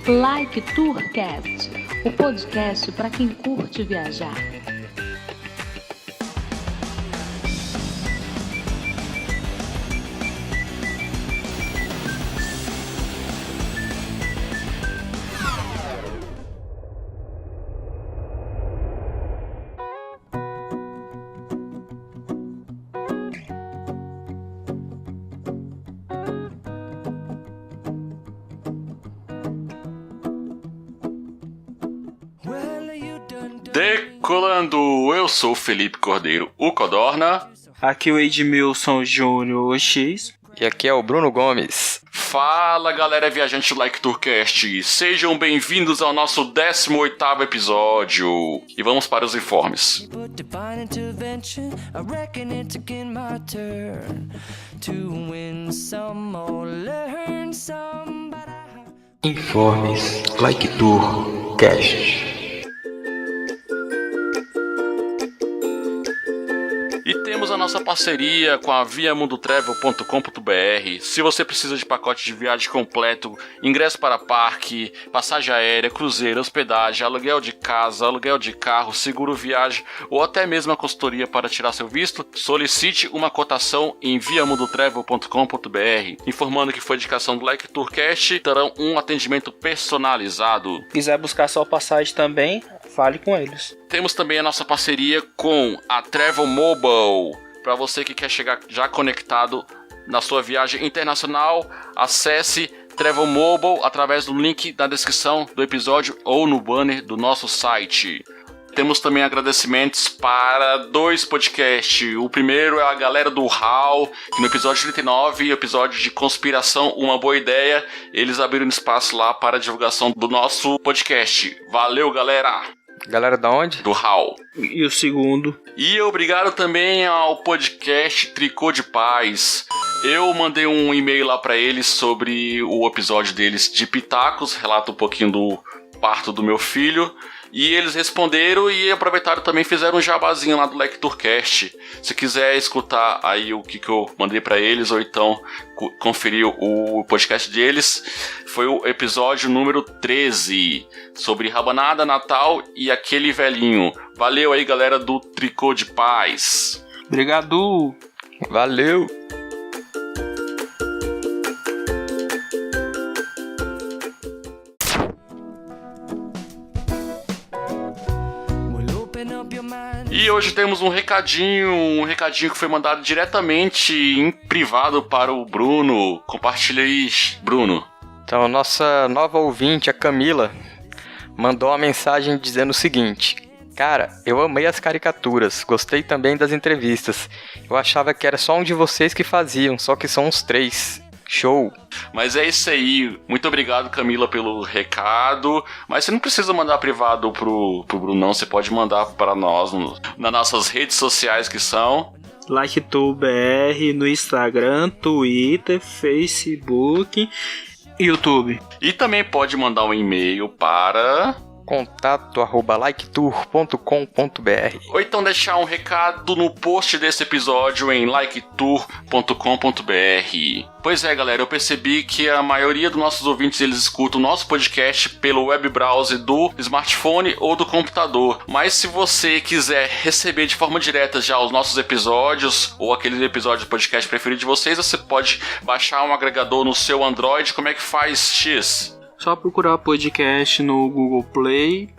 Like Tourcast, o podcast para quem curte viajar. Decolando, eu sou o Felipe Cordeiro, o Codorna. Aqui o Edmilson Júnior X. E aqui é o Bruno Gomes. Fala galera viajante do Like Tourcast, sejam bem-vindos ao nosso 18º episódio. E vamos para os informes. Informes Like Tourcast. E temos a nossa parceria com a viamundotravel.com.br. Se você precisa de pacote de viagem completo, ingresso para parque, passagem aérea, cruzeiro, hospedagem, aluguel de casa, aluguel de carro, seguro viagem ou até mesmo a consultoria para tirar seu visto, solicite uma cotação em viamundotravel.com.br. Informando que foi indicação do Like Tourcast, terão um atendimento personalizado. Quiser buscar sua passagem também, fale com eles. Temos também a nossa parceria com a Travel Mobile. Para você que quer chegar já conectado na sua viagem internacional, acesse Travel Mobile através do link da descrição do episódio ou no banner do nosso site. Temos também agradecimentos para 2 podcasts. O primeiro é a galera do HAL, que no episódio 39, episódio de Conspiração, Uma Boa Ideia, eles abriram espaço lá para a divulgação do nosso podcast. Valeu, galera! Galera da onde? Do HAL. E o segundo? E obrigado também ao podcast Tricô de Paz. Eu mandei um e-mail lá para eles sobre o episódio deles de Pitacos, relata um pouquinho do parto do meu filho. E eles responderam e aproveitaram também, fizeram um jabazinho lá do Like Tourcast. Se quiser escutar aí o que eu mandei pra eles, ou então conferir o podcast deles, foi o episódio número 13, sobre rabanada, Natal e aquele velhinho. Valeu aí, galera do Tricô de Paz. Obrigado. Valeu. E hoje temos um recadinho que foi mandado diretamente em privado para o Bruno. Compartilha aí, Bruno. Então, nossa nova ouvinte, a Camila, mandou uma mensagem dizendo o seguinte: cara, eu amei as caricaturas, gostei também das entrevistas. Eu achava que era só um de vocês que faziam, só que são uns 3. Show! Mas é isso aí. Muito obrigado, Camila, pelo recado. Mas você não precisa mandar privado pro Bruno, não. Você pode mandar para nós nas nossas redes sociais, que são LikeTourBR no Instagram, Twitter, Facebook, YouTube. E também pode mandar um e-mail para contato@liketour.com.br ou então deixar um recado no post desse episódio em liketour.com.br. Pois é, galera, eu percebi que a maioria dos nossos ouvintes, eles escutam o nosso podcast pelo web browser do smartphone ou do computador. Mas se você quiser receber de forma direta já os nossos episódios ou aqueles episódios do podcast preferido de vocês, você pode baixar um agregador no seu Android. Como é que faz, X? Só procurar podcast no Google Play,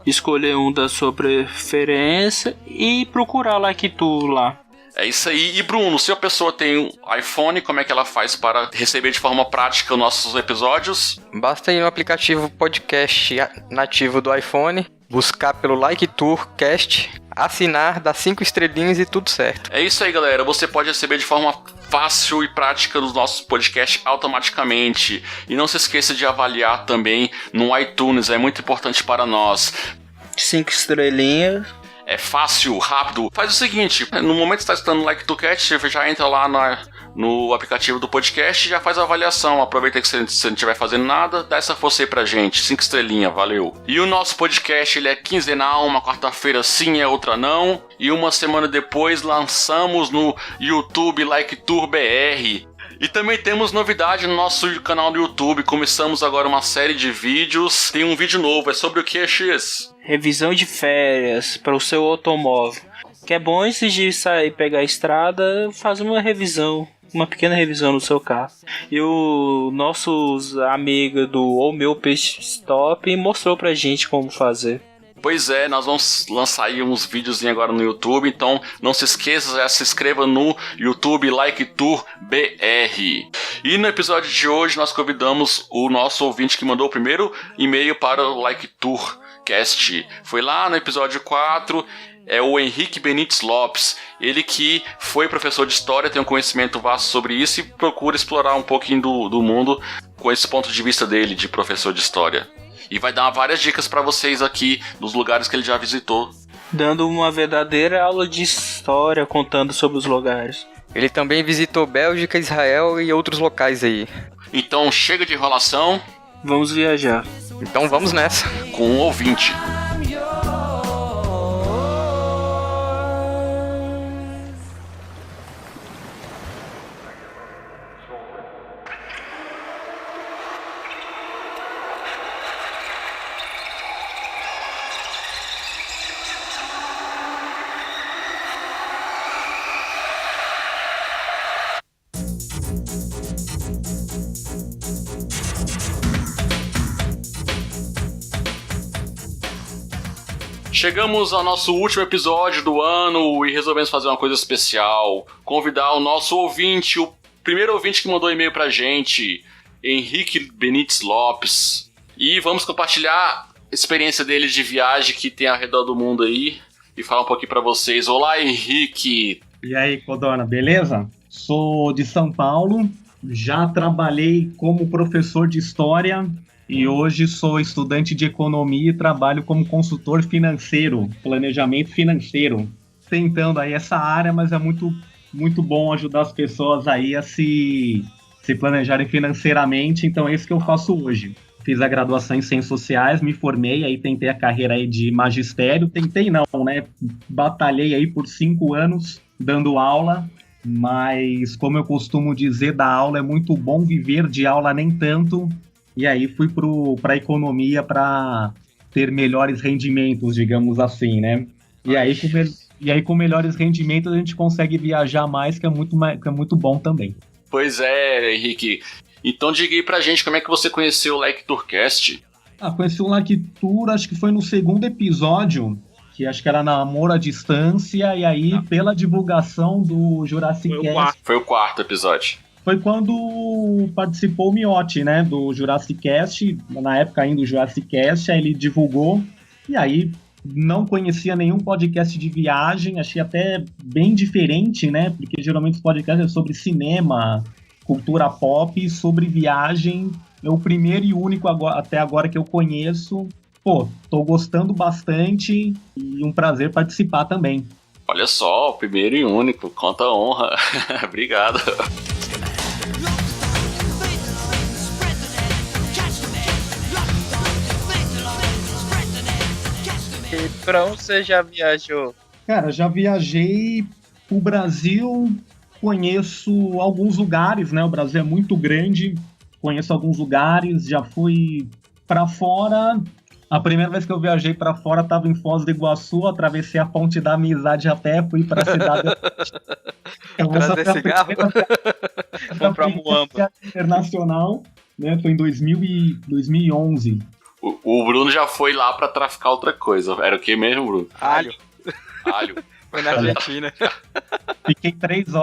escolher um da sua preferência e procurar Like Tour lá. É isso aí. E Bruno, se a pessoa tem um iPhone, como é que ela faz para receber de forma prática os nossos episódios? Basta ir no aplicativo podcast nativo do iPhone, buscar pelo Like Tourcast, assinar, dar 5 estrelinhas e tudo certo. É isso aí, galera. Você pode receber de forma fácil e prática dos nossos podcasts automaticamente. E não se esqueça de avaliar também no iTunes, é muito importante para nós. 5 estrelinhas. É fácil, rápido. Faz o seguinte, no momento que você está escutando o Like Tourcast, você já entra lá no aplicativo do podcast e já faz a avaliação. Aproveita que você não estiver fazendo nada, dá essa força aí pra gente. 5 estrelinhas, valeu. E o nosso podcast, ele é quinzenal, uma quarta-feira sim, é outra não. E uma semana depois lançamos no YouTube Like Tour BR. E também temos novidade no nosso canal do YouTube. Começamos agora uma série de vídeos. Tem um vídeo novo, é sobre o que, X? Revisão de férias para o seu automóvel. Que é bom antes de sair pegar a estrada, faz uma revisão. Uma pequena revisão no seu carro. E o nosso amigo do O Meu Peixe Stop mostrou pra gente como fazer. Pois é, nós vamos lançar aí uns vídeos agora no YouTube, então não se esqueça, já se inscreva no YouTube Like Tour BR. E no episódio de hoje nós convidamos o nosso ouvinte que mandou o primeiro e-mail para o Like Tour Cast. Foi lá no episódio 4, é o Henrique Benites Lopes. Ele que foi professor de história, tem um conhecimento vasto sobre isso e procura explorar um pouquinho do mundo com esse ponto de vista dele, de professor de história. E vai dar várias dicas para vocês aqui dos lugares que ele já visitou. Dando uma verdadeira aula de história, contando sobre os lugares. Ele também visitou Bélgica, Israel e outros locais aí. Então chega de enrolação. Vamos viajar. Então vamos nessa. Com um ouvinte. Chegamos ao nosso último episódio do ano e resolvemos fazer uma coisa especial. Convidar o nosso ouvinte, o primeiro ouvinte que mandou e-mail pra gente, Henrique Benites Lopes. E vamos compartilhar a experiência dele de viagem que tem ao redor do mundo aí e falar um pouquinho pra vocês. Olá, Henrique! E aí, Codorna, beleza? Sou de São Paulo, já trabalhei como professor de história e hoje sou estudante de economia e trabalho como consultor financeiro, planejamento financeiro. Tentando aí essa área, mas é muito bom ajudar as pessoas aí a se planejarem financeiramente, então é isso que eu faço hoje. Fiz a graduação em Ciências Sociais, me formei, aí tentei a carreira aí de magistério, batalhei aí por 5 anos dando aula, mas como eu costumo dizer, dar aula é muito bom, viver de aula nem tanto. E aí fui para a economia para ter melhores rendimentos, digamos assim, né? E aí com melhores rendimentos a gente consegue viajar mais, que é muito bom também. Pois é, Henrique. Então diga aí pra gente como é que você conheceu o Like Tourcast. Conheci o Like Tour, acho que foi no segundo episódio, que acho que era Namoro à Distância, e aí pela divulgação do Jurassic Cast... Foi o quarto episódio. Foi quando participou o Miotti, né, do Jurassic Cast, na época ainda do Jurassic Cast, aí ele divulgou, e aí não conhecia nenhum podcast de viagem, achei até bem diferente, né, porque geralmente os podcasts é sobre cinema, cultura pop, e sobre viagem, é o primeiro e único até agora que eu conheço. Pô, tô gostando bastante e um prazer participar também. Olha só, o primeiro e único, conta a honra. Obrigado. E pra onde você já viajou? Cara, já viajei pro Brasil, conheço alguns lugares, né? O Brasil é muito grande, conheço alguns lugares, já fui pra fora. A primeira vez que eu viajei pra fora estava em Foz do Iguaçu, atravessei a Ponte da Amizade a pé, fui pra cidade... Trazer cigarro? Comprar muamba. Internacional, né? Foi em 2011. O Bruno já foi lá pra traficar outra coisa. Era o que mesmo, Bruno? Alho. Foi na Argentina. Fiquei 3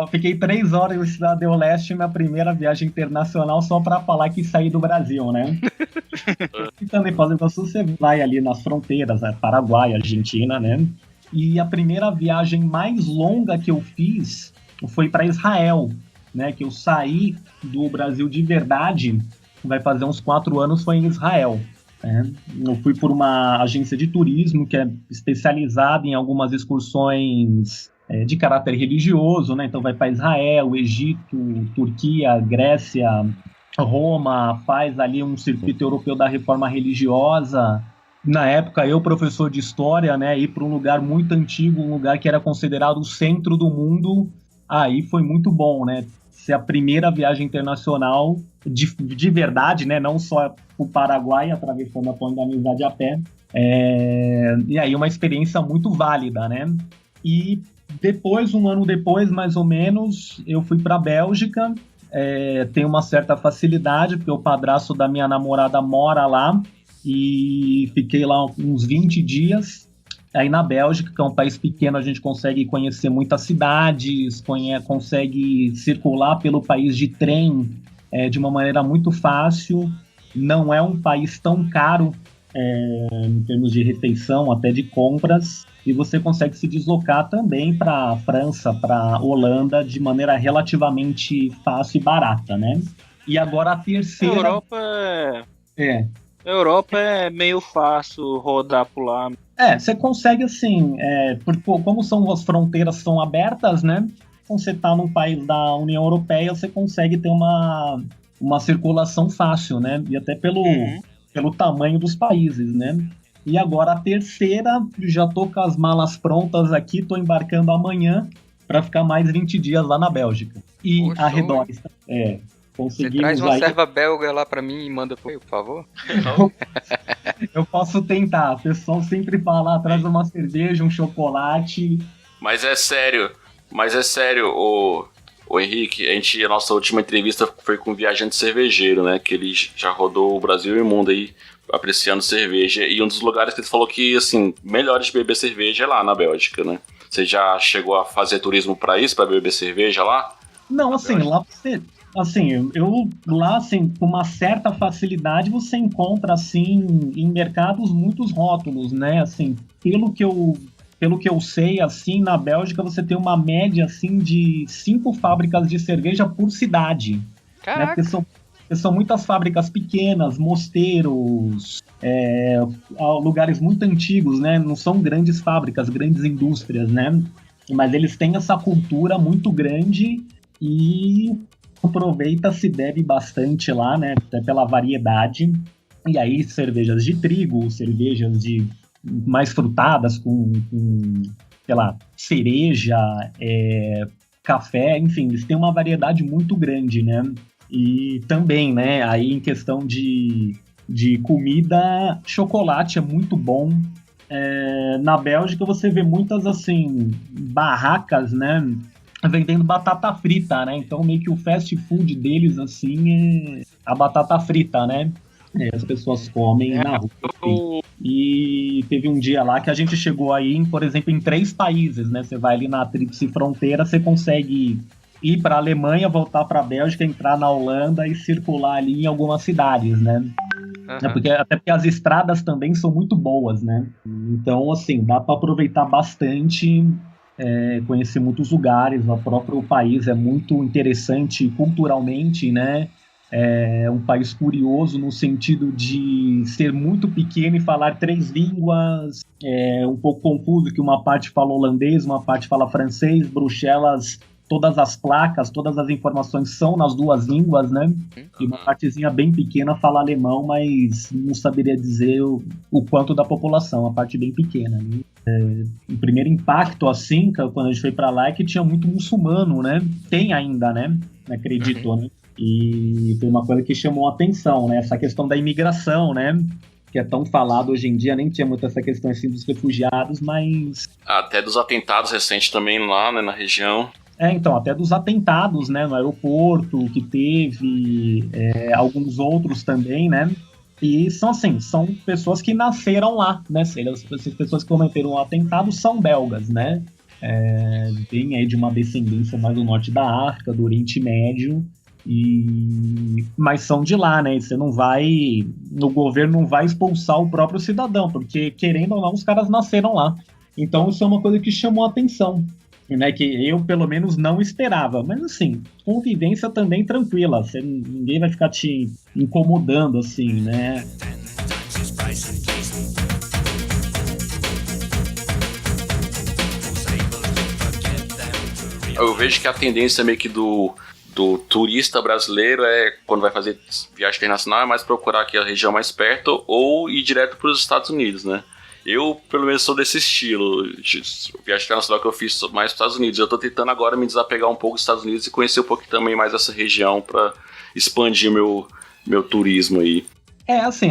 horas em Cidade do Leste, minha primeira viagem internacional, só pra falar que saí do Brasil, né? E também Foz do Iguaçu, você vai ali nas fronteiras, né? Paraguai, Argentina, né? E a primeira viagem mais longa que eu fiz foi para Israel, né? Que eu saí do Brasil de verdade, vai fazer uns 4 anos, foi em Israel. Eu fui por uma agência de turismo que é especializada em algumas excursões de caráter religioso, né? Então vai para Israel, Egito, Turquia, Grécia, Roma, faz ali um circuito europeu da reforma religiosa. Na época, eu, professor de história, né, ir para um lugar muito antigo, um lugar que era considerado o centro do mundo, aí foi muito bom, né? Ser a primeira viagem internacional de verdade, né? Não só para o Paraguai, atravessando a Ponte da Amizade a pé. E aí uma experiência muito válida, né? E depois, um ano depois, mais ou menos, eu fui para a Bélgica. Tenho uma certa facilidade, porque o padrasto da minha namorada mora lá, e fiquei lá uns 20 dias. Aí na Bélgica, que é um país pequeno, a gente consegue conhecer muitas cidades, consegue circular pelo país de trem de uma maneira muito fácil. Não é um país tão caro em termos de refeição, até de compras, e você consegue se deslocar também para a França, para a Holanda, de maneira relativamente fácil e barata, né? E agora a terceira... Europa é meio fácil rodar por lá. Você consegue assim, porque como as fronteiras são abertas, né? Quando você está num país da União Europeia, você consegue ter uma circulação fácil, né? E até pelo tamanho dos países, né? E agora a terceira, já tô com as malas prontas aqui, tô embarcando amanhã para ficar mais 20 dias lá na Bélgica. E arredores. Você traz uma serva belga lá pra mim e manda por favor? Eu posso tentar. O pessoal sempre fala, traz uma cerveja, um chocolate. Mas é sério, o Henrique, a nossa última entrevista foi com um viajante cervejeiro, né? Que ele já rodou o Brasil e o mundo aí apreciando cerveja. E um dos lugares que ele falou que, assim, melhores de beber cerveja é lá na Bélgica, né? Você já chegou a fazer turismo pra isso, pra beber cerveja lá? Não, assim, lá você... Assim, eu lá, assim, com uma certa facilidade, você encontra, assim, em mercados muitos rótulos, né? Assim, pelo que eu sei, assim, na Bélgica você tem uma média, assim, de 5 fábricas de cerveja por cidade. Né? Porque são muitas fábricas pequenas, mosteiros, lugares muito antigos, né? Não são grandes fábricas, grandes indústrias, né? Mas eles têm essa cultura muito grande e... aproveita, se bebe bastante lá, né, até pela variedade, e aí cervejas de trigo, cervejas mais frutadas com sei lá, cereja, café, enfim, eles têm uma variedade muito grande, né, e também, né, aí em questão de comida, chocolate é muito bom. Na Bélgica você vê muitas, assim, barracas, né, vendendo batata frita, né? Então meio que o fast food deles, assim, é a batata frita, né? As pessoas comem na rua. Assim. E teve um dia lá que a gente chegou aí, por exemplo, em 3 países, né? Você vai ali na tríplice fronteira, você consegue ir para a Alemanha, voltar para a Bélgica, entrar na Holanda e circular ali em algumas cidades, né? Até porque as estradas também são muito boas, né? Então, assim, dá para aproveitar bastante... conhecer muitos lugares, o próprio país é muito interessante culturalmente, né? É um país curioso no sentido de ser muito pequeno e falar 3 línguas, um pouco confuso que uma parte fala holandês, uma parte fala francês. Bruxelas, todas as placas, todas as informações são nas 2 línguas, né? E uma partezinha bem pequena fala alemão, mas não saberia dizer o quanto da população, a parte bem pequena, né? O primeiro impacto, assim, quando a gente foi pra lá, é que tinha muito muçulmano, né? Tem ainda, né? Acredito, né? E foi uma coisa que chamou a atenção, né? Essa questão da imigração, né? Que é tão falado hoje em dia, nem tinha muito essa questão, assim, dos refugiados, mas... Até dos atentados recentes também lá, né, na região. Então, até dos atentados, né, no aeroporto, que teve, alguns outros também, né? E são assim, são pessoas que nasceram lá, né? Essas pessoas que cometeram o atentado são belgas, né? Vêm aí de uma descendência mais do norte da África, do Oriente Médio, mas são de lá, né? Você não vai... O governo não vai expulsar o próprio cidadão, porque, querendo ou não, os caras nasceram lá. Então, isso é uma coisa que chamou a atenção, né? Que eu, pelo menos, não esperava. Mas, assim, convivência também tranquila. Ninguém vai ficar te incomodando, assim, né? Eu vejo que a tendência meio que do turista brasileiro quando vai fazer viagem internacional, é mais procurar aqui a região mais perto ou ir direto para os Estados Unidos, né? Eu, pelo menos, sou desse estilo. Viagem internacional que eu fiz mais para os Estados Unidos. Eu tô tentando agora me desapegar um pouco dos Estados Unidos e conhecer um pouco também mais essa região para expandir meu turismo aí. Assim,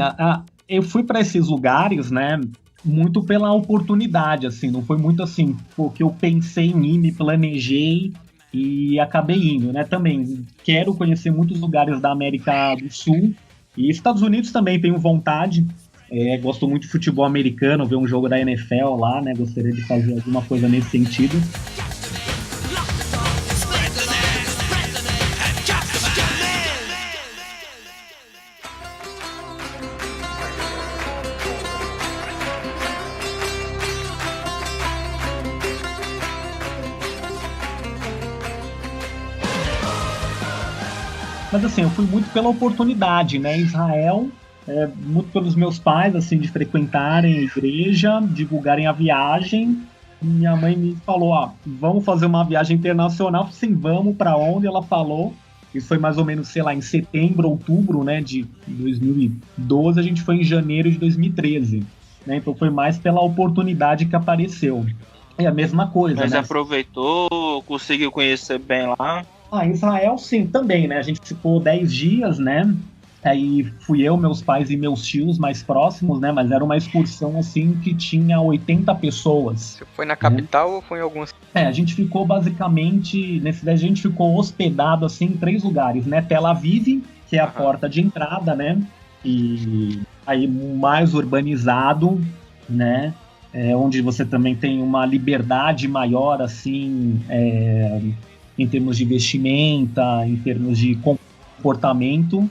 eu fui para esses lugares, né, muito pela oportunidade, assim, não foi muito assim, porque eu pensei em ir, me planejei e acabei indo, né, também quero conhecer muitos lugares da América do Sul e Estados Unidos também tenho vontade, gosto muito de futebol americano, ver um jogo da NFL lá, né, gostaria de fazer alguma coisa nesse sentido. Mas assim, eu fui muito pela oportunidade, né? Israel, muito pelos meus pais, assim, de frequentarem a igreja, divulgarem a viagem. Minha mãe me falou, vamos fazer uma viagem internacional. Sim, vamos, para onde? Ela falou. Isso foi mais ou menos, sei lá, em setembro, outubro, né, de 2012. A gente foi em janeiro de 2013. Né? Então foi mais pela oportunidade que apareceu. É a mesma coisa, Mas né? aproveitou, conseguiu conhecer bem lá. Israel sim, também, né? A gente ficou 10 dias, né? Aí fui eu, meus pais e meus tios mais próximos, né? Mas era uma excursão, assim, que tinha 80 pessoas. Você foi na capital ou foi em alguns? A gente ficou basicamente, nesse 10 dias a gente ficou hospedado, assim, em 3 lugares, né? Tel Aviv, que é a porta de entrada, né? E aí mais urbanizado, né? Onde você também tem uma liberdade maior, assim, em termos de vestimenta, em termos de comportamento.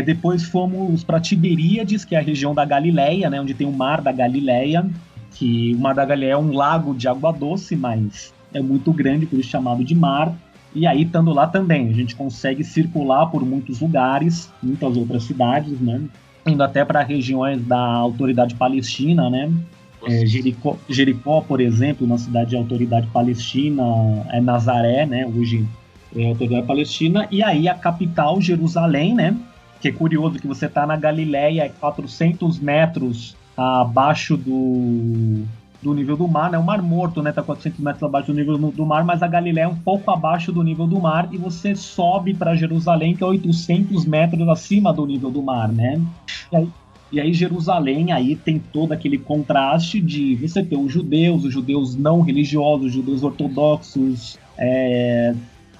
Depois fomos para Tiberíades, que é a região da Galileia, né, onde tem o Mar da Galileia, que o Mar da Galileia é um lago de água doce, mas é muito grande, por isso chamado de mar. E aí, estando lá também, a gente consegue circular por muitos lugares, muitas outras cidades, né, indo até para regiões da Autoridade Palestina, né. Jericó, por exemplo, uma cidade de autoridade palestina, é Nazaré, né, hoje é autoridade palestina, e aí a capital, Jerusalém, né, que é curioso que você está na Galileia, 400 metros abaixo do nível do mar, né, o Mar Morto, né, está 400 metros abaixo do nível do mar, mas a Galileia é um pouco abaixo do nível do mar, e você sobe para Jerusalém, que é 800 metros acima do nível do mar, né, e aí Jerusalém aí tem todo aquele contraste de você ter os judeus não religiosos, os judeus ortodoxos,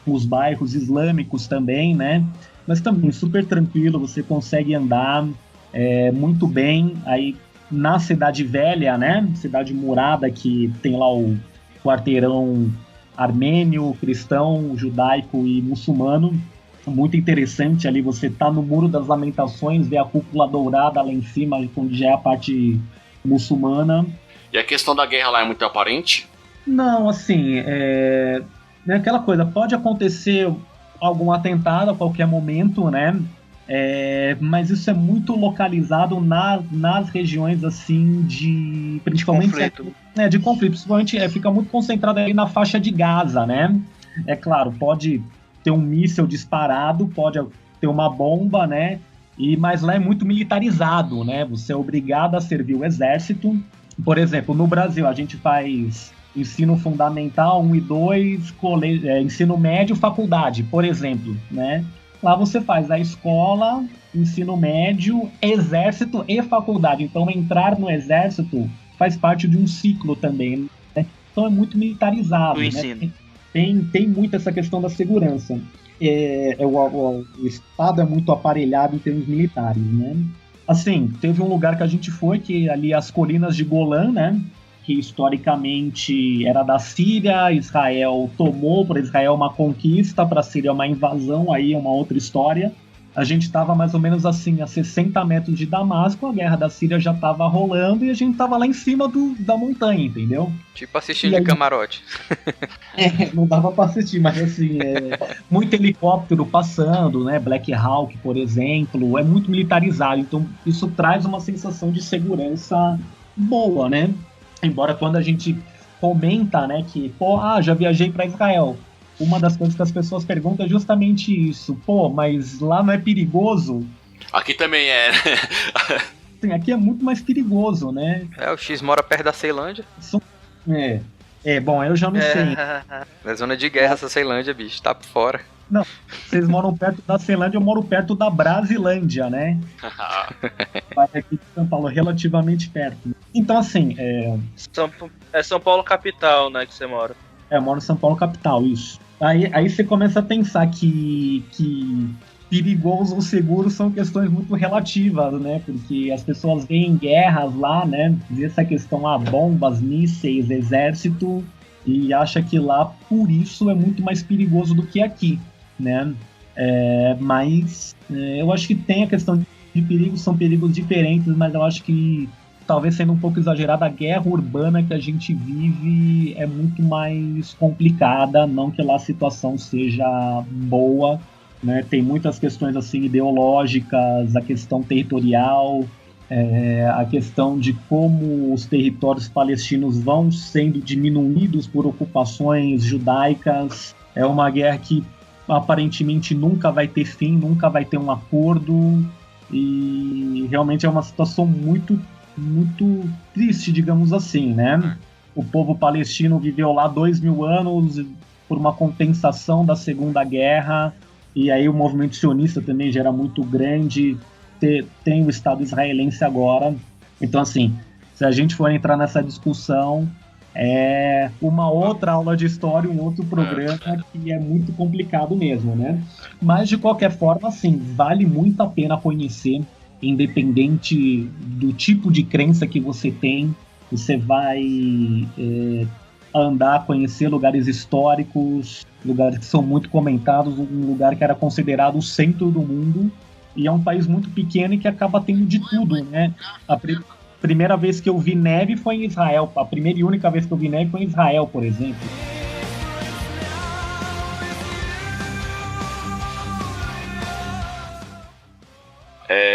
os bairros islâmicos também, né? Mas também super tranquilo, você consegue andar muito bem. Aí na Cidade Velha, né? Cidade murada, que tem lá o quarteirão armênio, cristão, judaico e muçulmano. Muito interessante ali, você tá no Muro das Lamentações, vê a cúpula dourada lá em cima, onde já é a parte muçulmana. E a questão da guerra lá é muito aparente? Não, assim, é aquela coisa, pode acontecer algum atentado a qualquer momento, né? Mas isso é muito localizado nas regiões, assim, principalmente conflito. De conflito, principalmente fica muito concentrado ali na faixa de Gaza, né? É claro, pode ter um míssil disparado, pode ter uma bomba, né? Mas lá é muito militarizado, né? Você é obrigado a servir o exército. Por exemplo, no Brasil, a gente faz ensino fundamental 1 e 2, ensino médio, faculdade, por exemplo, né? Lá você faz a escola, ensino médio, exército e faculdade. Então, entrar no exército faz parte de um ciclo também, né? Então, é muito militarizado, né? Ensino. Tem muito essa questão da segurança. O Estado é muito aparelhado em termos militares, né? Assim, teve um lugar que a gente foi, que ali as colinas de Golã, né? Que historicamente era da Síria, Israel tomou, para Israel uma conquista, para a Síria uma invasão, aí é uma outra história. A gente estava mais ou menos assim, a 60 metros de Damasco, a guerra da Síria já estava rolando e a gente estava lá em cima da montanha, entendeu? Tipo assistindo de camarote. Não dava para assistir, mas assim, muito helicóptero passando, né? Black Hawk, por exemplo, é muito militarizado, então isso traz uma sensação de segurança boa, né? Embora quando a gente comenta, né, que, já viajei para Israel, uma das coisas que as pessoas perguntam é justamente isso. Pô, mas lá não é perigoso? Aqui também é, né? Sim, aqui é muito mais perigoso, né? O X mora perto da Ceilândia. Bom, eu já não sei. Na zona de guerra essa Ceilândia, bicho, tá por fora. Não, vocês moram perto da Ceilândia, eu moro perto da Brasilândia, né? Vai aqui de São Paulo, relativamente perto. Então, assim, São Paulo capital, né, que você mora. eu moro em São Paulo capital, isso. Aí você começa a pensar que perigoso ou seguro são questões muito relativas, né? Porque as pessoas veem guerras lá, né? Vê essa questão bombas, mísseis, exército, e acha que lá, por isso, é muito mais perigoso do que aqui, né? Mas eu acho que tem a questão de perigos, são perigos diferentes, mas eu acho que, talvez sendo um pouco exagerada, a guerra urbana que a gente vive é muito mais complicada, não que lá a situação seja boa, né? Tem muitas questões assim ideológicas, a questão territorial, a questão de como os territórios palestinos vão sendo diminuídos por ocupações judaicas. É uma guerra que aparentemente nunca vai ter fim, nunca vai ter um acordo, e realmente é uma situação muito, muito triste, digamos assim, né? O povo palestino viveu lá 2000 anos por uma compensação da Segunda Guerra, e aí o movimento sionista também já era muito grande, tem o Estado israelense agora. Então, assim, se a gente for entrar nessa discussão, é uma outra aula de história, um outro programa que é muito complicado mesmo, né? Mas, de qualquer forma, assim, vale muito a pena conhecer, independente do tipo de crença que você tem. Você vai andar, conhecer lugares históricos, lugares que são muito comentados, um lugar que era considerado o centro do mundo, e é um país muito pequeno e que acaba tendo de tudo, né? A primeira vez que eu vi neve foi em Israel, a primeira e única vez que eu vi neve foi em Israel, por exemplo.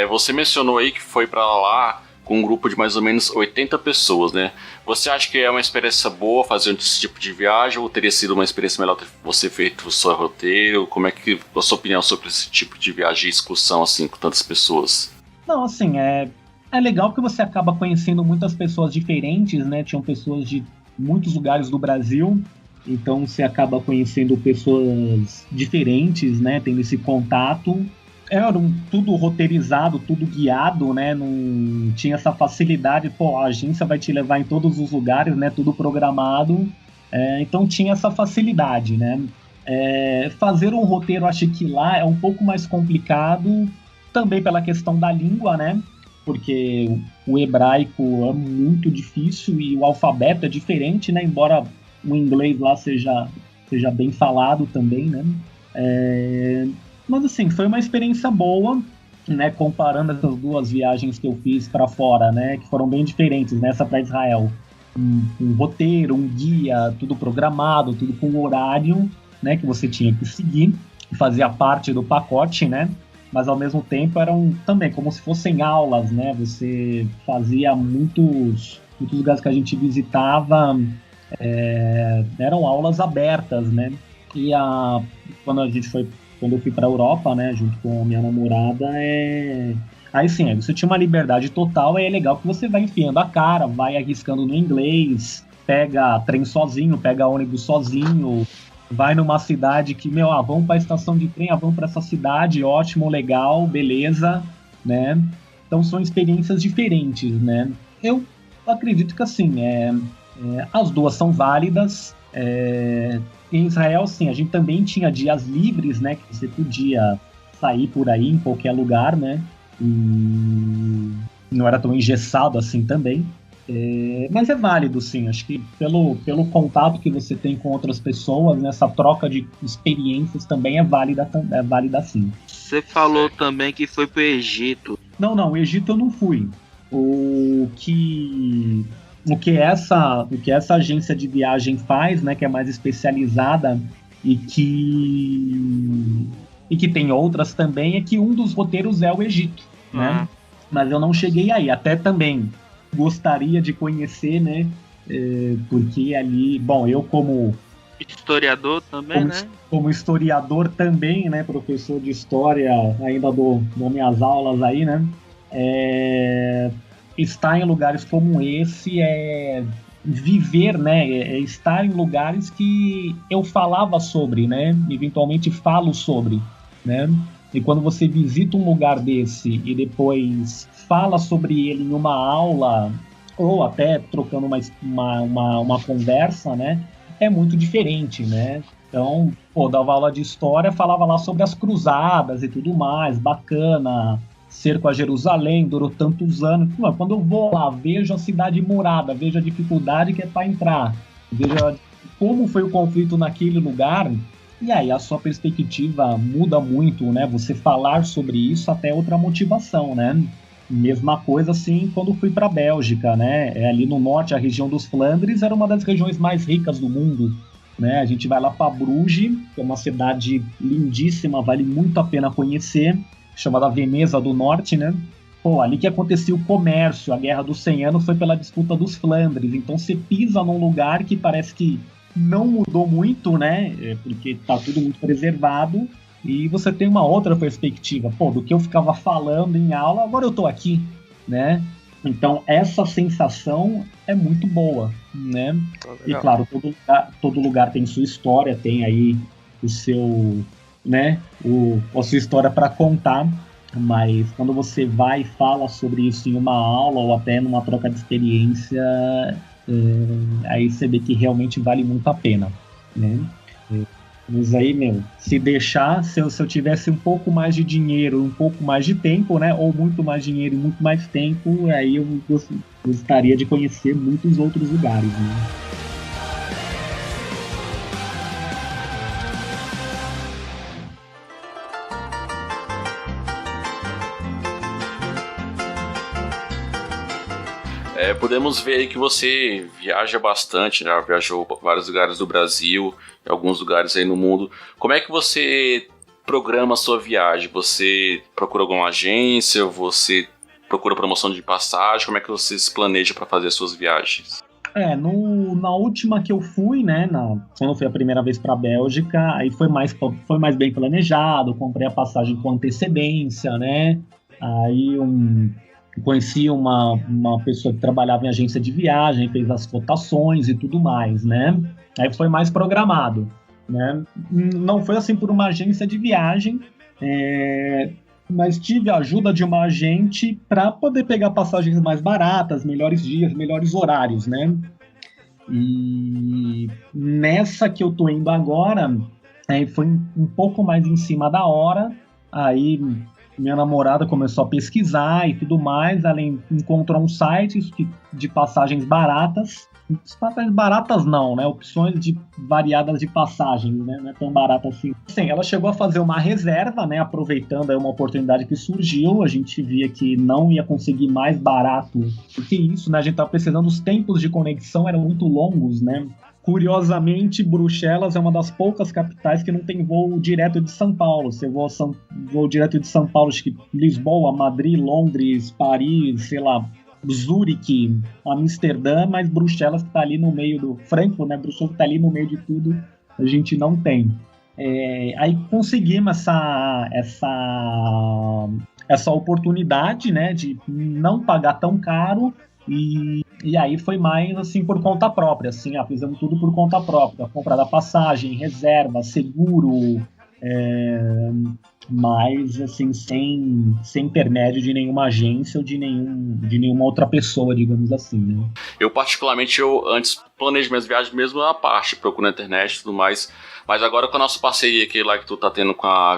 Você mencionou aí que foi pra lá com um grupo de mais ou menos 80 pessoas, né? Você acha que é uma experiência boa fazer esse tipo de viagem, ou teria sido uma experiência melhor ter você feito o seu roteiro? Como é que a sua opinião sobre esse tipo de viagem e excursão assim com tantas pessoas? Não, assim, é legal que você acaba conhecendo muitas pessoas diferentes, né? Tinham pessoas de muitos lugares do Brasil, então você acaba conhecendo pessoas diferentes, né? Tendo esse contato. Era tudo roteirizado, tudo guiado, né? Não tinha essa facilidade, a agência vai te levar em todos os lugares, né? Tudo programado. Então tinha essa facilidade, né? Fazer um roteiro, acho que lá é um pouco mais complicado, também pela questão da língua, né? Porque o hebraico é muito difícil e o alfabeto é diferente, né? Embora o inglês lá seja bem falado também, né? Mas assim, foi uma experiência boa, né? Comparando essas duas viagens que eu fiz para fora, né? Que foram bem diferentes, nessa para Israel. Um roteiro, um guia, tudo programado, tudo com horário, né? Que você tinha que seguir, fazia parte do pacote, né? Mas ao mesmo tempo eram também como se fossem aulas, né? Você fazia muitos lugares que a gente visitava, eram aulas abertas, né? E quando eu fui para a Europa, né, junto com a minha namorada, aí sim, você tinha uma liberdade total, e é legal que você vai enfiando a cara, vai arriscando no inglês, pega trem sozinho, pega ônibus sozinho, vai numa cidade que, vamos para a estação de trem, vamos para essa cidade, ótimo, legal, beleza, né? Então são experiências diferentes, né? Eu acredito que, assim, as duas são válidas. Em Israel, sim, a gente também tinha dias livres, né? Que você podia sair por aí em qualquer lugar, né? E não era tão engessado assim também. Mas é válido, sim. Acho que pelo contato que você tem com outras pessoas, nessa troca de experiências também é válida sim. Você falou também que foi pro Egito. Não, o Egito eu não fui. O que essa agência de viagem faz, né, que é mais especializada e que tem outras também, é que um dos roteiros é o Egito, né? Mas eu não cheguei aí, até também gostaria de conhecer, né? Porque ali, eu como Historiador também, né? Como historiador também, né? Professor de história, ainda dou minhas aulas aí, né? Estar em lugares como esse é viver, né? É estar em lugares que eu falava sobre, né? Eventualmente falo sobre, né? E quando você visita um lugar desse e depois fala sobre ele em uma aula ou até trocando uma conversa, né? É muito diferente, né? Então, dava aula de história, falava lá sobre as cruzadas e tudo mais, bacana, cerco a Jerusalém, durou tantos anos. Quando eu vou lá, vejo a cidade murada, vejo a dificuldade que é para entrar, vejo como foi o conflito naquele lugar, e aí a sua perspectiva muda muito, né? Você falar sobre isso até outra motivação, né? Mesma coisa assim quando fui para a Bélgica, né? Ali no norte, a região dos Flandres era uma das regiões mais ricas do mundo, né? A gente vai lá para Bruges, que é uma cidade lindíssima, vale muito a pena conhecer, chamada Veneza do Norte, né? Ali que acontecia o comércio, a Guerra dos 100 Anos foi pela disputa dos Flandres, então você pisa num lugar que parece que não mudou muito, né? Porque tá tudo muito preservado e você tem uma outra perspectiva. Do que eu ficava falando em aula, agora eu tô aqui, né? Então essa sensação é muito boa, né? E claro, todo lugar tem sua história, tem aí o seu, né? A sua história para contar, mas quando você vai e fala sobre isso em uma aula ou até numa troca de experiência, aí você vê que realmente vale muito a pena, né? Mas aí, se deixar, se eu tivesse um pouco mais de dinheiro, um pouco mais de tempo, né? Ou muito mais dinheiro e muito mais tempo, aí eu gostaria de conhecer muitos outros lugares, né? Podemos ver aí que você viaja bastante, né? Viajou para vários lugares do Brasil, alguns lugares aí no mundo. Como é que você programa a sua viagem? Você procura alguma agência? Você procura promoção de passagem? Como é que você se planeja para fazer as suas viagens? Na última que eu fui, né, quando eu fui a primeira vez para a Bélgica, aí foi mais bem planejado, comprei a passagem com antecedência, né? Aí conheci uma pessoa que trabalhava em agência de viagem, fez as cotações e tudo mais, né? Aí foi mais programado, né? Não foi assim por uma agência de viagem, mas tive a ajuda de uma agente para poder pegar passagens mais baratas, melhores dias, melhores horários, né? E nessa que eu tô indo agora, foi um pouco mais em cima da hora, aí minha namorada começou a pesquisar e tudo mais, ela encontrou um site de passagens baratas. Passagens baratas não, né? Opções variadas de passagens, né? Não é tão barata assim. Sim, ela chegou a fazer uma reserva, né? Aproveitando aí uma oportunidade que surgiu. A gente via que não ia conseguir mais barato do que isso, né? A gente estava precisando, os tempos de conexão eram muito longos, né? Curiosamente, Bruxelas é uma das poucas capitais que não tem voo direto de São Paulo. Você voo direto de São Paulo, acho que Lisboa, Madrid, Londres, Paris, sei lá, Zurique, Amsterdã, mas Bruxelas que está ali no meio do Frankfurt, né? Bruxelas que está ali no meio de tudo, a gente não tem. Aí conseguimos essa oportunidade, né, de não pagar tão caro. E aí foi mais assim por conta própria, assim, fizemos tudo por conta própria, compra da passagem, reserva, seguro, mas assim sem intermédio de nenhuma agência ou de nenhuma outra pessoa, digamos assim, né? Eu particularmente, antes planejo minhas viagens mesmo à parte, procuro na internet e tudo mais, mas agora com a nossa parceria aqui lá que tu tá tendo com a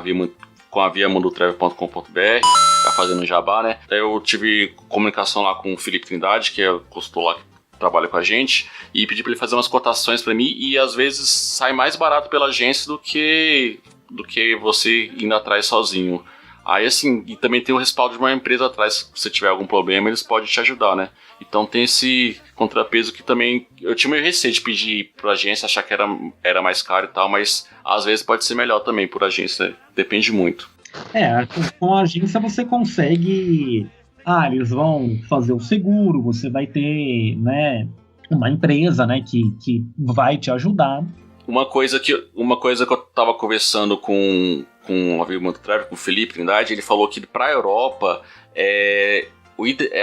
viamundotravel.com.br, tá fazendo jabá, né? Eu tive comunicação lá com o Felipe Trindade, que é o consultor lá que trabalha com a gente, e pedi pra ele fazer umas cotações pra mim, e às vezes sai mais barato pela agência do que você indo atrás sozinho. Aí assim, e também tem o respaldo de uma empresa atrás, se você tiver algum problema, eles podem te ajudar, né? Então tem esse contrapeso que também, eu tinha meio receio de pedir pra agência, achar que era mais caro e tal, mas às vezes pode ser melhor também por agência, depende muito. Com a agência você consegue, eles vão fazer o seguro, você vai ter, né, uma empresa, né, que vai te ajudar. Uma coisa que eu tava conversando com um amigo muito travel, com o Felipe Trindade, ele falou que pra Europa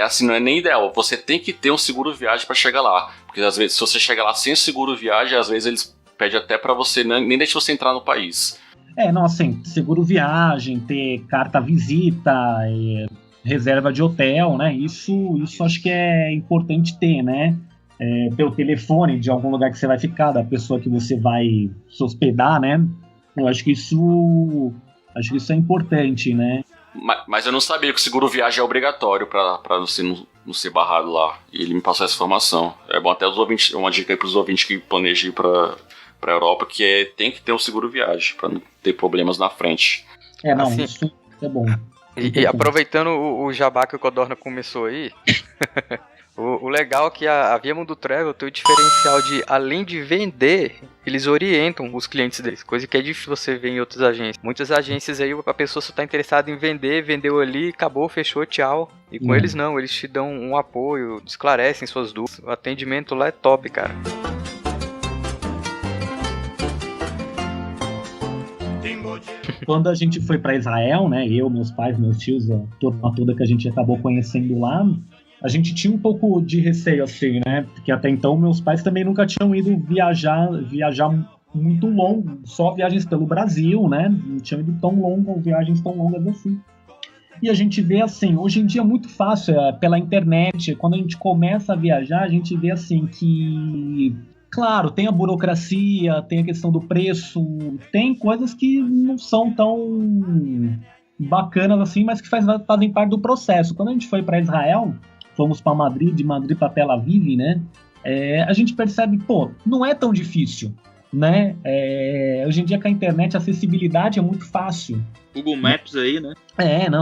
assim, não é nem ideal. Você tem que ter um seguro viagem pra chegar lá. Porque às vezes, se você chegar lá sem seguro viagem, às vezes eles pedem até pra você, nem deixa você entrar no país. Não, assim, seguro viagem, ter carta visita, reserva de hotel, né? Isso acho que é importante ter, né? Ter o telefone de algum lugar que você vai ficar, da pessoa que você vai se hospedar, né? Eu acho que isso é importante, né? Mas eu não sabia que o seguro viagem é obrigatório pra você não ser barrado lá. E ele me passou essa informação. É bom até os ouvintes, uma dica aí pros ouvintes que planejam ir pra Europa, que tem que ter um seguro viagem, pra não ter problemas na frente. Não, assim, isso é bom. E aproveitando o jabá que o Codorna começou aí, o legal é que a Via Mundo Travel tem o diferencial de, além de vender, eles orientam os clientes deles, coisa que é difícil você ver em outras agências. Muitas agências aí, a pessoa só está interessada em vender, vendeu ali, acabou, fechou, tchau. E com eles não, eles te dão um apoio, esclarecem suas dúvidas. O atendimento lá é top, cara. Quando a gente foi para Israel, né, eu, meus pais, meus tios, a turma toda que a gente acabou conhecendo lá, a gente tinha um pouco de receio, assim, né, porque até então meus pais também nunca tinham ido viajar muito longo, só viagens pelo Brasil, né, não tinham ido tão longo, viagens tão longas assim. E a gente vê assim, hoje em dia é muito fácil, pela internet, quando a gente começa a viajar, a gente vê assim que... Claro, tem a burocracia, tem a questão do preço, tem coisas que não são tão bacanas assim, mas que fazem parte do processo. Quando a gente foi para Israel, fomos para Madrid, de Madrid para Tel Aviv, né? A gente percebe, não é tão difícil, né? Hoje em dia com a internet a acessibilidade é muito fácil. Google Maps aí, né?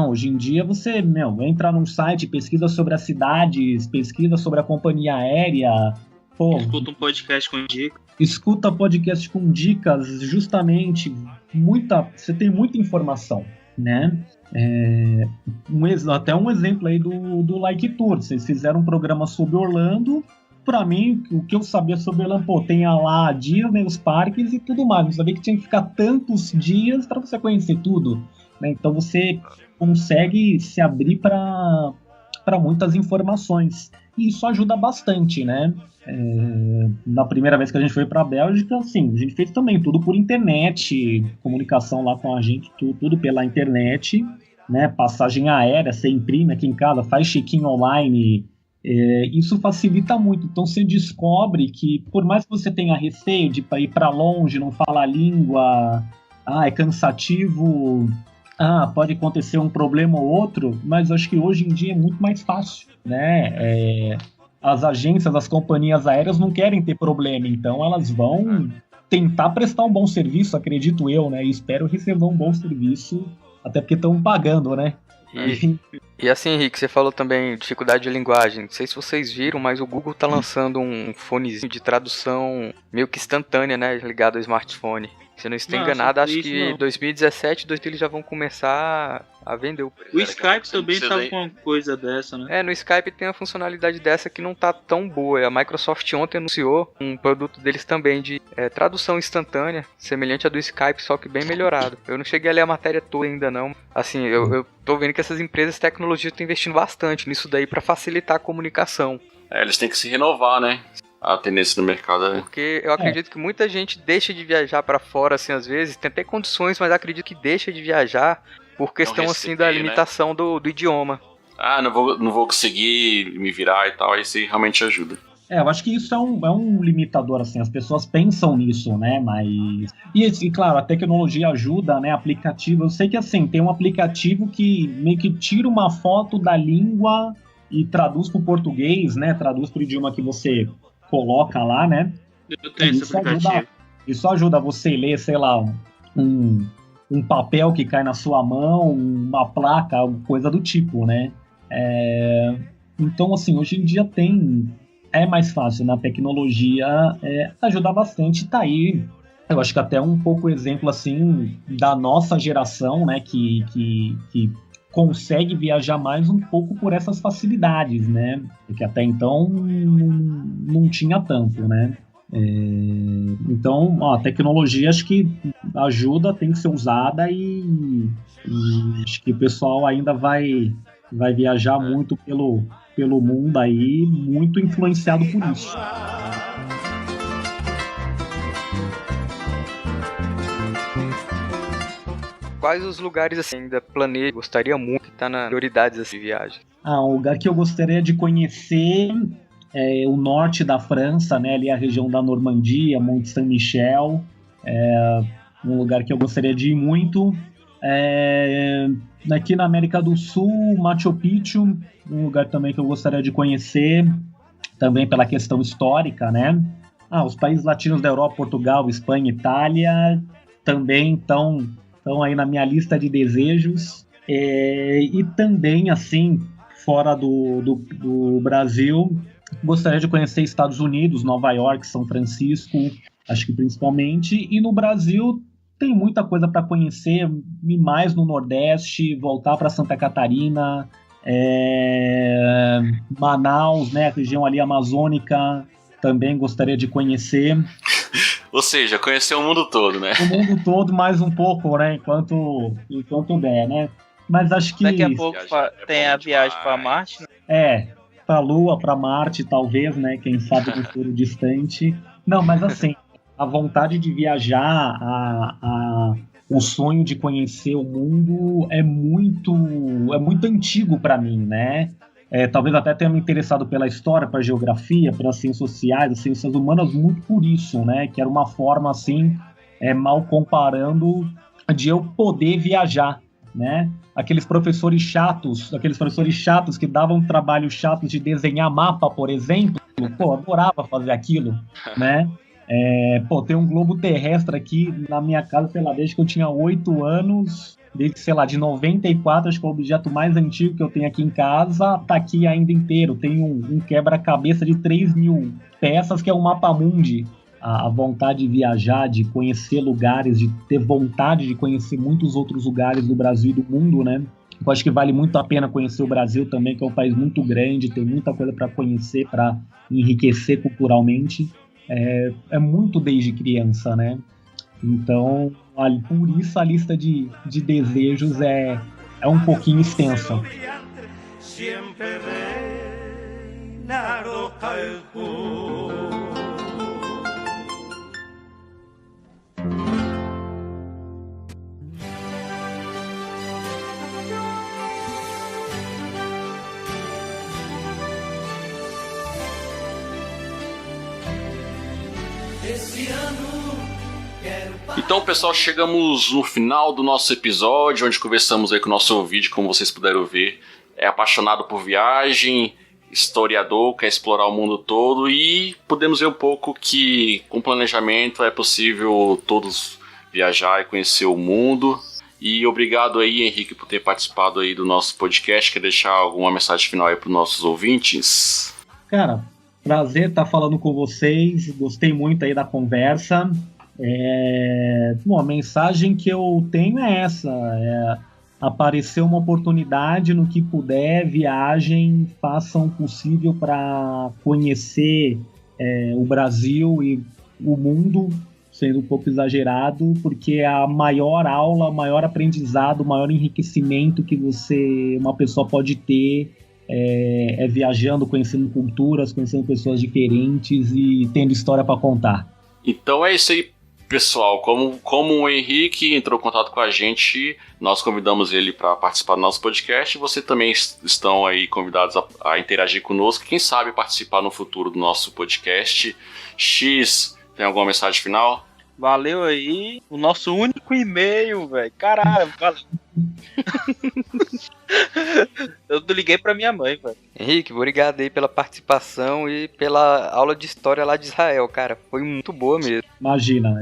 Hoje em dia você, entra num site, pesquisa sobre as cidades, pesquisa sobre a companhia aérea. Escuta um podcast com dicas. Escuta podcast com dicas, justamente, você tem muita informação, né? Até um exemplo aí do Like Tour. Vocês fizeram um programa sobre Orlando. Pra mim, o que eu sabia sobre Orlando, tem lá a Disney, os parques e tudo mais. Não sabia que tinha que ficar tantos dias para você conhecer tudo, né? Então você consegue se abrir para muitas informações. E isso ajuda bastante, né? Na primeira vez que a gente foi para a Bélgica, assim, a gente fez também tudo por internet, comunicação lá com a gente, tudo pela internet, né? Passagem aérea, você imprime aqui em casa, faz check-in online, isso facilita muito. Então você descobre que, por mais que você tenha receio de ir para longe, não falar a língua, é cansativo, pode acontecer um problema ou outro, mas eu acho que hoje em dia é muito mais fácil, né? As agências, as companhias aéreas não querem ter problema, então elas vão tentar prestar um bom serviço, acredito eu, né? E espero receber um bom serviço, até porque estão pagando, né? E assim, Henrique, você falou também dificuldade de linguagem. Não sei se vocês viram, mas o Google tá lançando um fonezinho de tradução meio que instantânea, né? Ligado ao smartphone. Se eu não estou enganado, acho que em 2017, 2000 eles já vão começar a vender o... O Skype também tá com uma coisa dessa, né? No Skype tem uma funcionalidade dessa que não tá tão boa. A Microsoft ontem anunciou um produto deles também de tradução instantânea, semelhante à do Skype, só que bem melhorado. Eu não cheguei a ler a matéria toda ainda não. Assim, eu tô vendo que essas empresas de tecnologia estão investindo bastante nisso daí para facilitar a comunicação. Eles têm que se renovar, né? A tendência do mercado Porque eu acredito que muita gente deixa de viajar pra fora, assim, às vezes, tem até condições, mas acredito que deixa de viajar por questão, assim, da limitação, né? do idioma. Não vou conseguir me virar e tal, aí isso realmente ajuda. Eu acho que isso é um limitador, assim, as pessoas pensam nisso, né, mas... E claro, a tecnologia ajuda, né, aplicativo, eu sei que, assim, tem um aplicativo que meio que tira uma foto da língua e traduz pro português, né, traduz pro idioma que você coloca lá, né? Eu tenho esse aplicativo. Isso ajuda você a ler, sei lá, um papel que cai na sua mão, uma placa, coisa do tipo, né? Então, assim, hoje em dia é mais fácil, né? A tecnologia ajuda bastante, tá aí. Eu acho que até um pouco exemplo, assim, da nossa geração, né? Que consegue viajar mais um pouco por essas facilidades, né? Porque até então não tinha tanto, né? Então, a tecnologia acho que ajuda, tem que ser usada e acho que o pessoal ainda vai viajar muito pelo mundo aí, muito influenciado por isso. Quais os lugares assim ainda planejam, gostaria muito que tá na prioridades assim, de viagem? Um lugar que eu gostaria de conhecer é o norte da França, né? Ali a região da Normandia, Monte Saint-Michel. É um lugar que eu gostaria de ir muito. Aqui na América do Sul, Machu Picchu, um lugar também que eu gostaria de conhecer, também pela questão histórica, né? Os países latinos da Europa, Portugal, Espanha, Itália, também estão aí na minha lista de desejos. E também, assim, fora do Brasil, gostaria de conhecer Estados Unidos, Nova York, São Francisco, acho que principalmente. E no Brasil tem muita coisa para conhecer, ir mais no Nordeste, voltar para Santa Catarina, Manaus, né, a região ali amazônica, também gostaria de conhecer. Ou seja, conhecer o mundo todo, né? O mundo todo, mais um pouco, né? Enquanto der, né? Mas acho que... Daqui a pouco tem a viagem para Marte, né? Para a Lua, para Marte, talvez, né? Quem sabe no futuro distante. Não, mas assim, a vontade de viajar, o sonho de conhecer o mundo é muito antigo para mim, né? Talvez até tenha me interessado pela história, pela geografia, pelas ciências sociais, as ciências humanas, muito por isso, né? Que era uma forma, assim, mal comparando, de eu poder viajar, né? Aqueles professores chatos que davam trabalho chato de desenhar mapa, por exemplo, adorava fazer aquilo, né? Tem um globo terrestre aqui na minha casa, desde que eu tinha 8 anos... Desde, de 94, acho que é o objeto mais antigo que eu tenho aqui em casa, tá aqui ainda inteiro. Tem um quebra-cabeça de 3.000 peças, que é um mapa mundi. A vontade de viajar, de conhecer lugares, de ter vontade de conhecer muitos outros lugares do Brasil e do mundo, né? Eu acho que vale muito a pena conhecer o Brasil também, que é um país muito grande, tem muita coisa para conhecer, para enriquecer culturalmente. É muito desde criança, né? Então, por isso a lista de desejos é um pouquinho extensa. Então, pessoal, chegamos no final do nosso episódio, onde conversamos aí com o nosso ouvinte, como vocês puderam ver. É apaixonado por viagem, historiador, quer explorar o mundo todo, e podemos ver um pouco que com planejamento é possível todos viajar e conhecer o mundo. E obrigado aí, Henrique, por ter participado aí do nosso podcast. Quer deixar alguma mensagem final aí para os nossos ouvintes? Cara, prazer estar falando com vocês, gostei muito aí da conversa. A mensagem que eu tenho é essa: aparecer uma oportunidade no que puder, viagem, façam o possível para conhecer o Brasil e o mundo, sendo um pouco exagerado, porque a maior aula, o maior aprendizado, o maior enriquecimento que uma pessoa pode ter é viajando, conhecendo culturas, conhecendo pessoas diferentes e tendo história para contar. Então é isso aí, pessoal. Como o Henrique entrou em contato com a gente, nós convidamos ele para participar do nosso podcast. Você também estão aí convidados a interagir conosco. Quem sabe participar no futuro do nosso podcast. X, tem alguma mensagem final? Valeu aí. O nosso único e-mail, velho. Caralho, valeu. Eu liguei pra minha mãe, velho. Henrique, obrigado aí pela participação e pela aula de história lá de Israel, cara. Foi muito boa mesmo. Imagina,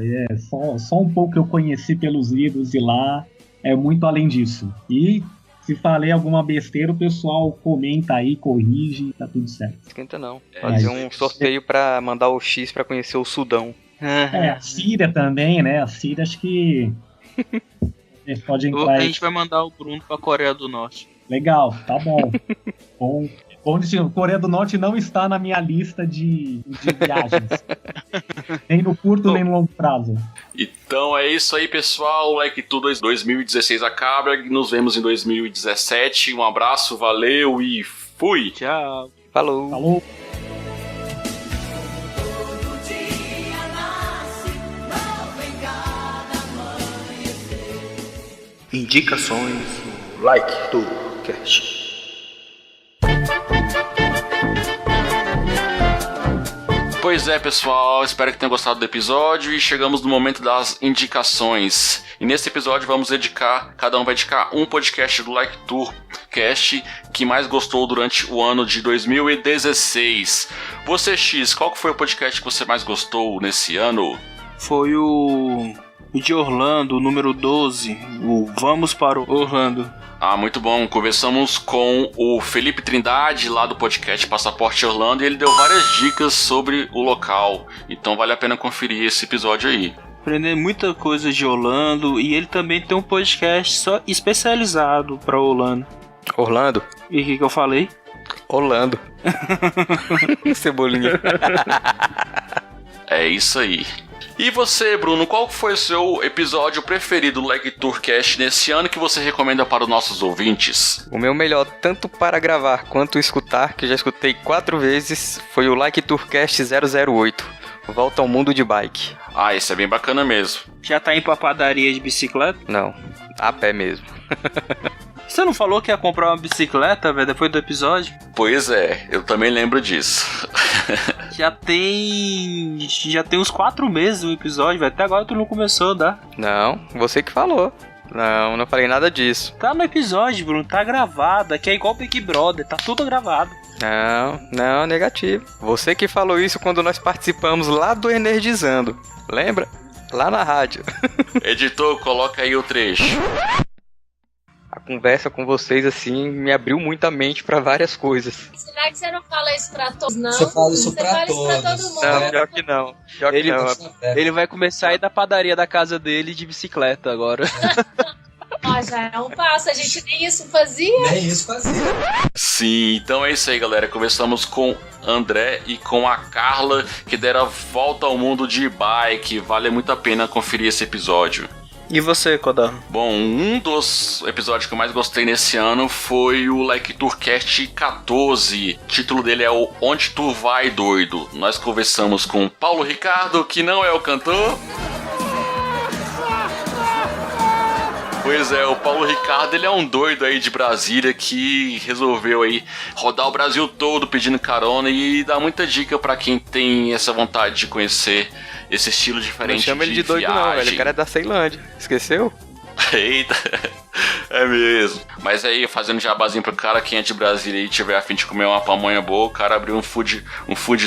só um pouco que eu conheci pelos livros de lá, é muito além disso. E se falei alguma besteira, o pessoal comenta aí, corrige, tá tudo certo. Esquenta não. Fazer um sorteio pra mandar o X pra conhecer o Sudão. A Síria também, né? A Síria acho que pode entrar. A gente vai mandar o Bruno pra Coreia do Norte. Legal, tá bom. Bom destino. Coreia do Norte não está na minha lista de viagens. Nem no curto, nem no longo prazo. Então é isso aí, pessoal. O Like Tour 2016 acaba. Nos vemos em 2017. Um abraço, valeu e fui! Tchau. Falou. Falou. Indicações no Like do Cast. Pois é, pessoal, espero que tenham gostado do episódio e chegamos no momento das indicações. E nesse episódio cada um vai indicar um podcast do Like Tour Cast que mais gostou durante o ano de 2016. Você, X, qual que foi o podcast que você mais gostou nesse ano? Foi o de Orlando, o número 12, o Vamos para o Orlando. Ah, muito bom. Conversamos com o Felipe Trindade, lá do podcast Passaporte Orlando, e ele deu várias dicas sobre o local. Então vale a pena conferir esse episódio aí. Aprender muita coisa de Orlando, e ele também tem um podcast só especializado para Orlando. Orlando? E o que eu falei? Orlando. Cebolinha. É isso aí. E você, Bruno, qual foi o seu episódio preferido do Like Tour Cast nesse ano que você recomenda para os nossos ouvintes? O meu melhor, tanto para gravar quanto escutar, que já escutei 4 vezes, foi o Like Tour Cast 008, Volta ao Mundo de Bike. Ah, esse é bem bacana mesmo. Já tá indo pra padaria de bicicleta? Não, a pé mesmo. Você não falou que ia comprar uma bicicleta, velho, depois do episódio? Pois é, eu também lembro disso. Já tem uns 4 meses o episódio, velho. Até agora tu não começou a dar. Não, você que falou. Não falei nada disso. Tá no episódio, Bruno, tá gravado. Aqui é igual Big Brother, tá tudo gravado. Não, negativo. Você que falou isso quando nós participamos lá do Energizando. Lembra? Lá na rádio. Editor, coloca aí o trecho. A conversa com vocês, assim, me abriu muita mente pra várias coisas. Será que você não fala isso pra todos, não? Você fala isso pra fala todos. Isso pra todo mundo. Não, pior que não. Pior que não. Ele vai começar a ir da padaria da casa dele de bicicleta agora. Ó, já é um passo, a gente nem isso fazia. Nem isso fazia. Sim, então é isso aí, galera. Conversamos com André e com a Carla, que deram a volta ao mundo de bike. Vale muito a pena conferir esse episódio. E você, Kodano? Bom, um dos episódios que eu mais gostei nesse ano foi o Like Tour Cast 14. O título dele é o Onde Tu Vai, Doido. Nós conversamos com Paulo Ricardo, que não é o cantor. Pois é, o Paulo Ricardo, ele é um doido aí de Brasília que resolveu aí rodar o Brasil todo pedindo carona e dá muita dica pra quem tem essa vontade de conhecer esse estilo diferente de viagem. Não chama ele de doido não, velho. O cara é da Ceilândia. Esqueceu? Eita, é mesmo. Mas aí, fazendo jabazinho pro cara, quem é de Brasília e tiver a fim de comer uma pamonha boa, o cara abriu um food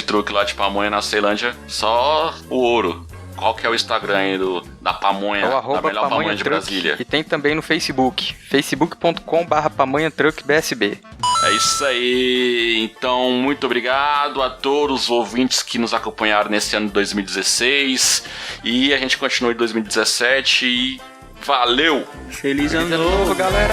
truck lá de pamonha na Ceilândia, só o ouro. Qual que é o Instagram aí da pamonha, é o da melhor pamonha de Brasília? E tem também no Facebook, facebook.com/pamonhatruckbsb. É isso aí, então muito obrigado a todos os ouvintes que nos acompanharam nesse ano de 2016 e a gente continua em 2017 e valeu! Feliz ano novo, galera!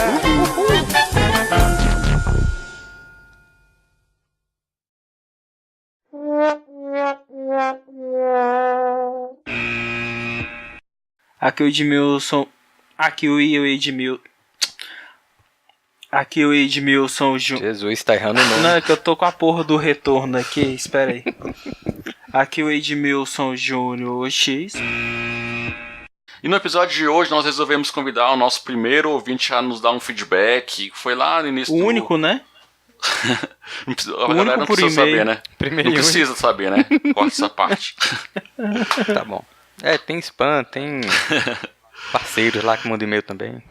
Aqui o Edmilson. Aqui o Edmilson Júnior. Jesus, tá errando o nome. Não, é que eu tô com a porra do retorno aqui, espera aí. Aqui o Edmilson Júnior X. E no episódio de hoje nós resolvemos convidar o nosso primeiro ouvinte a nos dar um feedback. Foi lá no início o único, né? A galera não precisa saber, né? Primeiro não precisa saber, né? Corta essa parte. Tá bom. Tem spam, tem parceiros lá que mandam e-mail também.